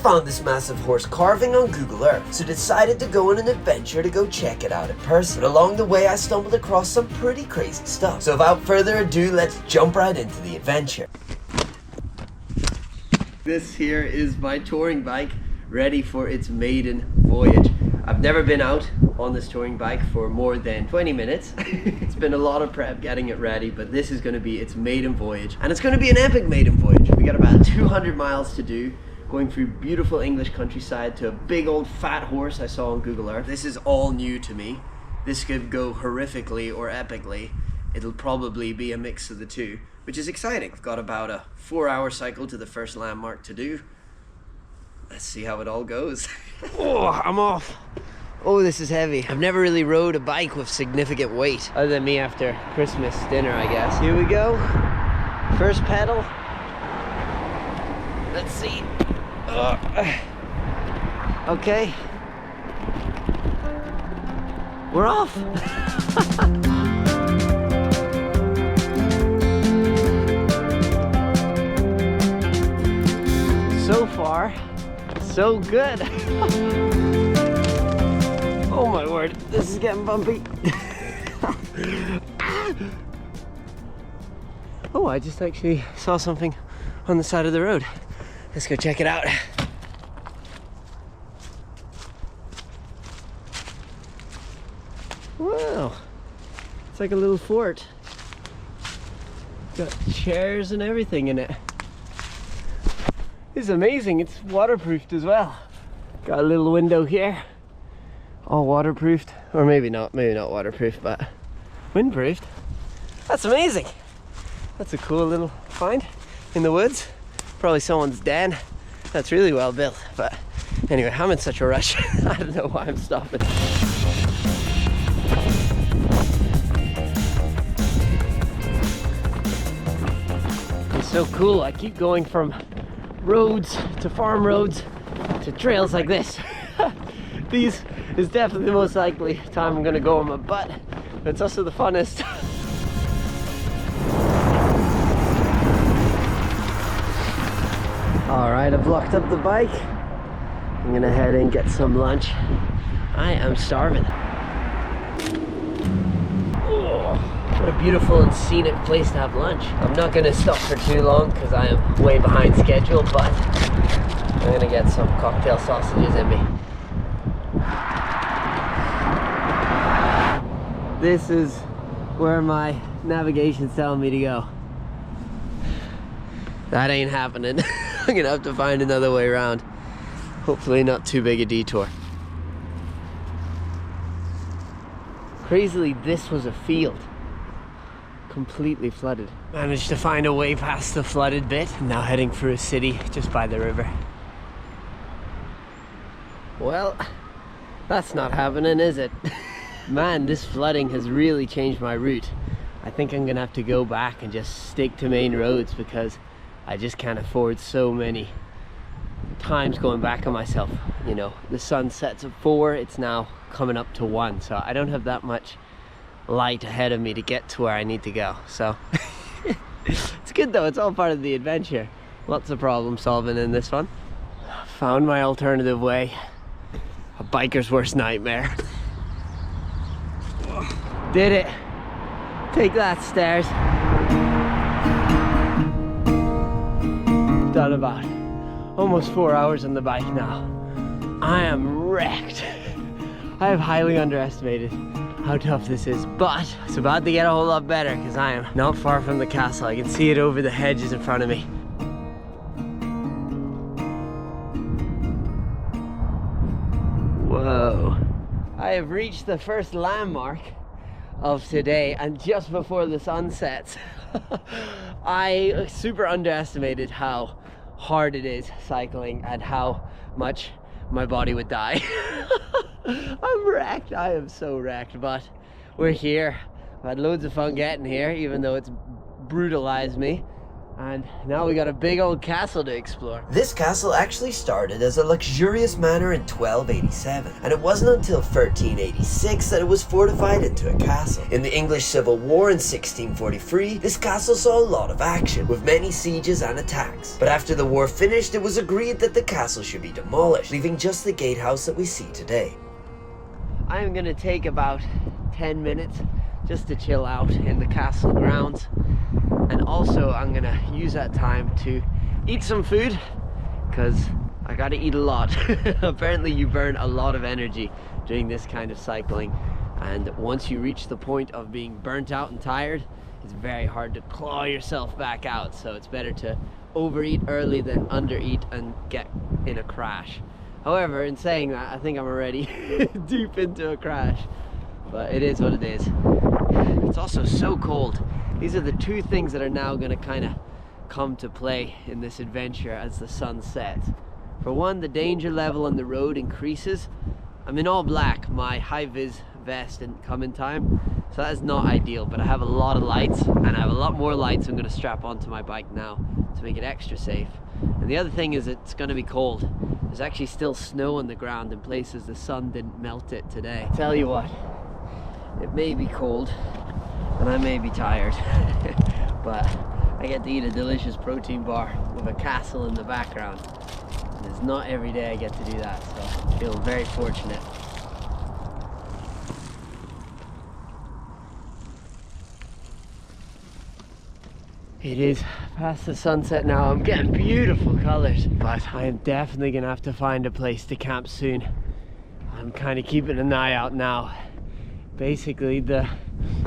found this massive horse carving on Google Earth, so decided to go on an adventure to go check it out in person. But along the way I stumbled across some pretty crazy stuff. So without further ado, let's jump right into the adventure. This here is my touring bike, ready for its maiden voyage. I've never been out on this touring bike for more than 20 minutes. It's been a lot of prep getting it ready, but this is going to be its maiden voyage. And it's going to be an epic maiden voyage. We got about 200 miles to do, going through beautiful English countryside to a big old fat horse I saw on Google Earth. This is all new to me. This could go horrifically or epically. It'll probably be a mix of the two, which is exciting. I've got about a 4-hour cycle to the first landmark to do. Let's see how it all goes. Oh, I'm off. Oh, this is heavy. I've never really rode a bike with significant weight, other than me after Christmas dinner, I guess. Here we go. First pedal. Let's see. Okay. We're off. So far, so good. Oh my word, this is getting bumpy. Oh, I just actually saw something on the side of the road. Let's go check it out. Wow, it's like a little fort. Got chairs and everything in it. This is amazing, it's waterproofed as well. Got a little window here, all waterproofed, or maybe not waterproof, but windproofed. That's amazing. That's a cool little find in the woods. Probably someone's den. That's really well built, but anyway, I'm in such a rush. I don't know why I'm stopping. It's so cool, I keep going from roads to farm roads to trails like this. These is definitely the most likely time I'm gonna go on my butt, but it's also the funnest. Alright, I've locked up the bike. I'm gonna head in and get some lunch. I am starving. What a beautiful and scenic place to have lunch. I'm not gonna stop for too long because I am way behind schedule, but I'm gonna get some cocktail sausages in me. This is where my navigation's telling me to go. That ain't happening. I'm gonna have to find another way around. Hopefully not too big a detour. Crazily, this was a field. Completely flooded. Managed to find a way past the flooded bit. Now heading through a city just by the river. Well, that's not happening, is it? Man, this flooding has really changed my route. I think I'm gonna have to go back and just stick to main roads because I just can't afford so many times going back on myself. You know, the sun sets at 4, it's now coming up to 1, so I don't have that much light ahead of me to get to where I need to go. So it's good though, it's all part of the adventure. Lots of problem solving in this one. Found my alternative way. A biker's worst nightmare. Did it. Take that, stairs. Done about almost 4 hours on the bike now. I am wrecked. I have highly underestimated how tough this is, but it's about to get a whole lot better because I am not far from the castle. I can see it over the hedges in front of me. Whoa. I have reached the first landmark of today, and just before the sun sets. I super underestimated how hard it is cycling and how much my body would die. I'm wrecked. I am so wrecked, but we're here. I've had loads of fun getting here, even though it's brutalized me. And now we got a big old castle to explore. This castle actually started as a luxurious manor in 1287, and it wasn't until 1386 that it was fortified into a castle. In the English Civil War in 1643, this castle saw a lot of action, with many sieges and attacks. But after the war finished, it was agreed that the castle should be demolished, leaving just the gatehouse that we see today. I'm gonna take about 10 minutes just to chill out in the castle grounds. And also I'm gonna use that time to eat some food, because I gotta eat a lot. Apparently you burn a lot of energy doing this kind of cycling, and once you reach the point of being burnt out and tired, it's very hard to claw yourself back out. So it's better to overeat early than undereat and get in a crash. However, in saying that, I think I'm already deep into a crash, but it is what it is. It's also so cold. These are the two things that are now going to kind of come to play in this adventure as the sun sets. For one, the danger level on the road increases. I'm in all black. My high-vis vest didn't come in time, so that is not ideal, but I have a lot of lights, and I have a lot more lights I'm going to strap onto my bike now to make it extra safe. And the other thing is it's going to be cold. There's actually still snow on the ground in places the sun didn't melt it today. Tell you what, it may be cold and I may be tired, but I get to eat a delicious protein bar with a castle in the background. And it's not every day I get to do that, so I feel very fortunate. It is past the sunset now. I'm getting beautiful colors, but I am definitely gonna have to find a place to camp soon. I'm kind of keeping an eye out now. Basically the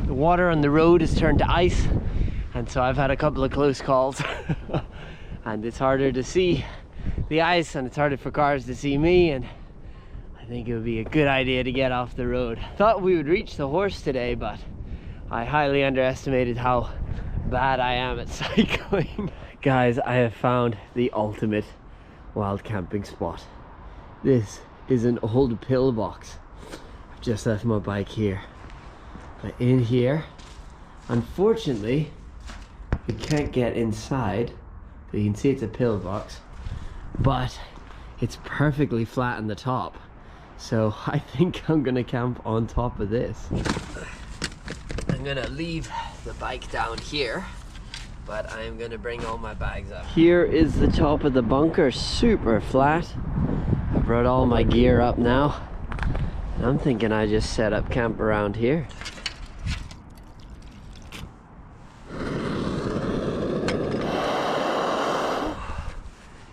water on the road has turned to ice, and so I've had a couple of close calls and it's harder to see the ice and it's harder for cars to see me, and I think it would be a good idea to get off the road. Thought we would reach the horse today, but I highly underestimated how bad I am at cycling. Guys, I have found the ultimate wild camping spot. This is an old pillbox. I've just left my bike here, but in here, unfortunately, you can't get inside. So you can see it's a pillbox, but it's perfectly flat on the top. So I think I'm gonna camp on top of this. I'm gonna leave the bike down here, but I'm gonna bring all my bags up. Here is the top of the bunker, super flat. I brought all my gear up now. I'm thinking I just set up camp around here.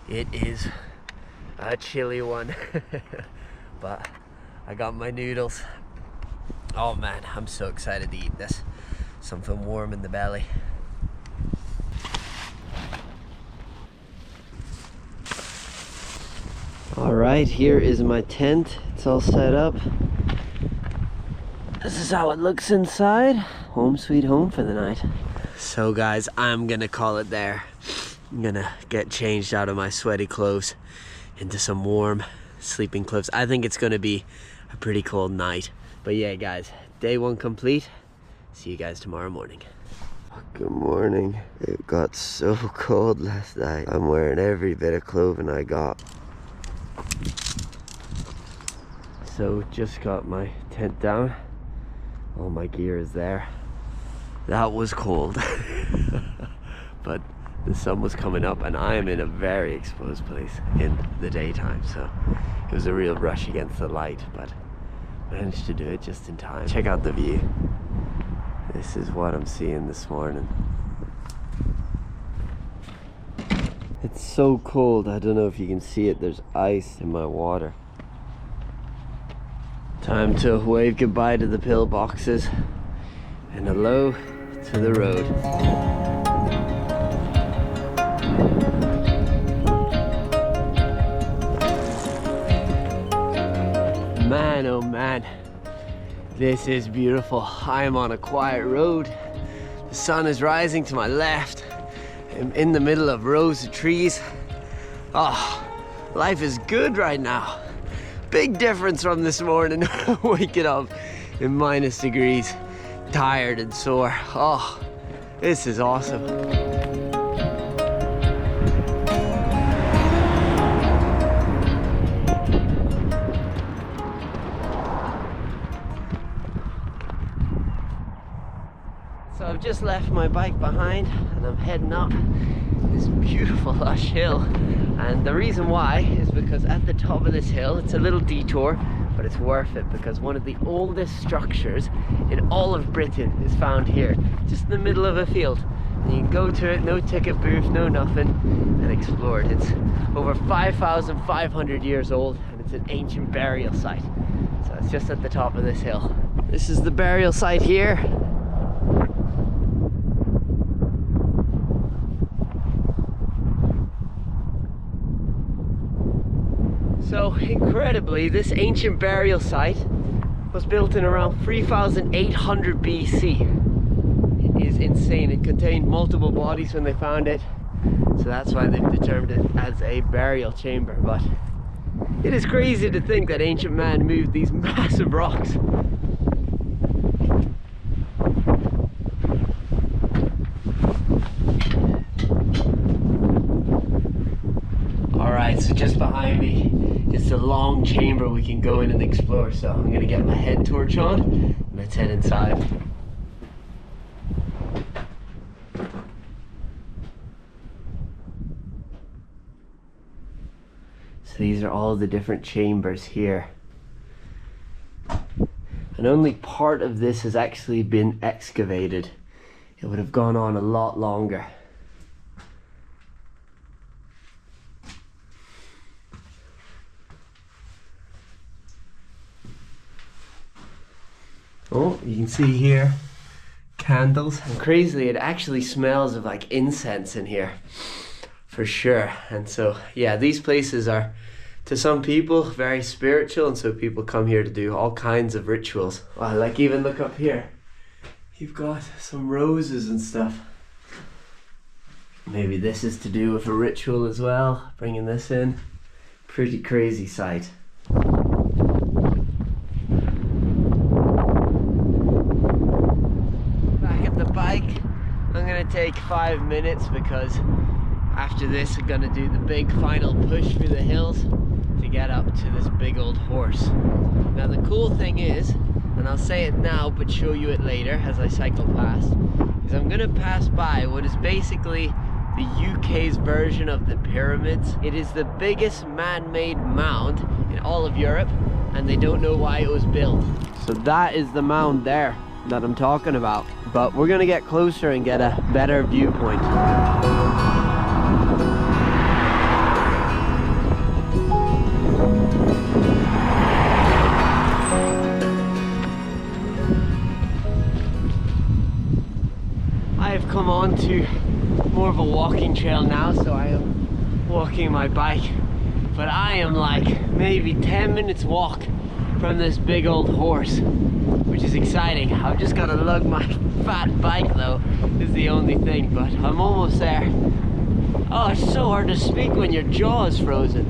It is a chilly one, but I got my noodles. Oh man, I'm so excited to eat this. Something warm in the belly. Alright, here is my tent. It's all set up. This is how it looks inside. Home sweet home for the night. So guys, I'm gonna call it there. I'm gonna get changed out of my sweaty clothes into some warm sleeping clothes. I think it's gonna be a pretty cold night. But yeah guys, day one complete. See you guys tomorrow morning. Good morning. It got so cold last night. I'm wearing every bit of clothing I got. So just got my tent down. All my gear is there. That was cold. But the sun was coming up and I am in a very exposed place in the daytime, so it was a real rush against the light, but managed to do it just in time. Check out the view. This is what I'm seeing this morning. It's so cold, I don't know if you can see it, there's ice in my water. Time to wave goodbye to the pillboxes and hello to the road. Man, oh man, this is beautiful. I am on a quiet road. The sun is rising to my left. I'm in the middle of rows of trees. Oh, life is good right now. Big difference from this morning, waking up in minus degrees, tired and sore. Oh, this is awesome. just left my bike behind and I'm heading up this beautiful lush hill. And the reason why is because at the top of this hill, it's a little detour, but it's worth it because one of the oldest structures in all of Britain is found here, just in the middle of a field. And you can go to it, no ticket booth, no nothing, and explore it. It's over 5,500 years old and it's an ancient burial site. So it's just at the top of this hill. This is the burial site here. So incredibly, this ancient burial site was built in around 3,800 BC. It is insane. It contained multiple bodies when they found it, so that's why they've determined it as a burial chamber. But it is crazy to think that ancient man moved these massive rocks. Alright, so just behind me, it's a long chamber we can go in and explore. So I'm gonna get my head torch on and let's head inside. So these are all the different chambers here. And only part of this has actually been excavated. It would have gone on a lot longer. Oh, you can see here candles, and crazily it actually smells of like incense in here for sure. And so yeah, these places are to some people very spiritual, and so people come here to do all kinds of rituals. Wow, like even look up here, you've got some roses and stuff. Maybe this is to do with a ritual as well, bringing this in. Pretty crazy sight. I'm gonna take 5 minutes because after this I'm gonna do the big final push through the hills to get up to this big old horse. Now the cool thing is, and I'll say it now but show you it later as I cycle past, is I'm gonna pass by what is basically the UK's version of the pyramids. It is the biggest man-made mound in all of Europe, and they don't know why it was built. So that is the mound there that I'm talking about. But we're gonna get closer and get a better viewpoint. I have come on to more of a walking trail now, so I am walking my bike. But I am like maybe 10 minutes walk from this big old horse, which is exciting. I've just got to lug my fat bike though, is the only thing, but I'm almost there. Oh, it's so hard to speak when your jaw is frozen.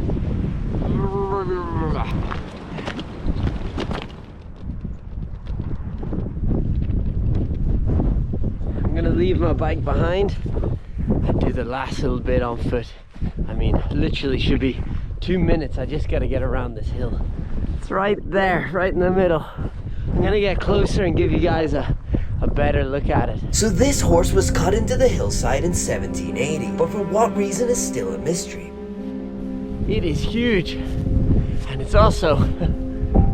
I'm gonna leave my bike behind and do the last little bit on foot. I mean, literally should be 2 minutes. I just gotta get around this hill. It's right there, right in the middle. I'm gonna get closer and give you guys a better look at it. So this horse was cut into the hillside in 1780, but for what reason is still a mystery. It is huge, and it's also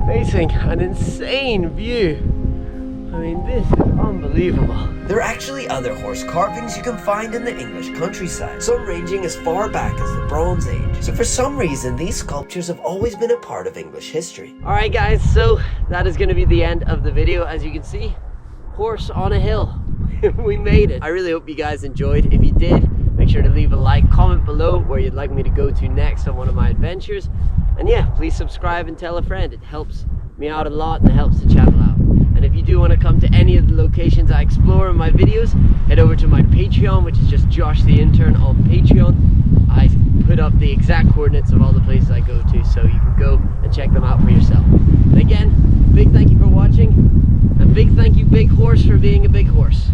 facing an insane view. I mean, this is unbelievable. There are actually other horse carvings you can find in the English countryside, some ranging as far back as the Bronze Age. So for some reason, these sculptures have always been a part of English history. Alright guys, so that is going to be the end of the video. As you can see, horse on a hill. We made it. I really hope you guys enjoyed. If you did, make sure to leave a like, comment below where you'd like me to go to next on one of my adventures. And yeah, please subscribe and tell a friend. It helps me out a lot and it helps the channel out. And if you do want to come to any of the locations I explore in my videos, head over to my Patreon, which is just Josh the Intern on Patreon. I put up the exact coordinates of all the places I go to, so you can go and check them out for yourself. And again, big thank you for watching, and big thank you, Big Horse, for being a big horse.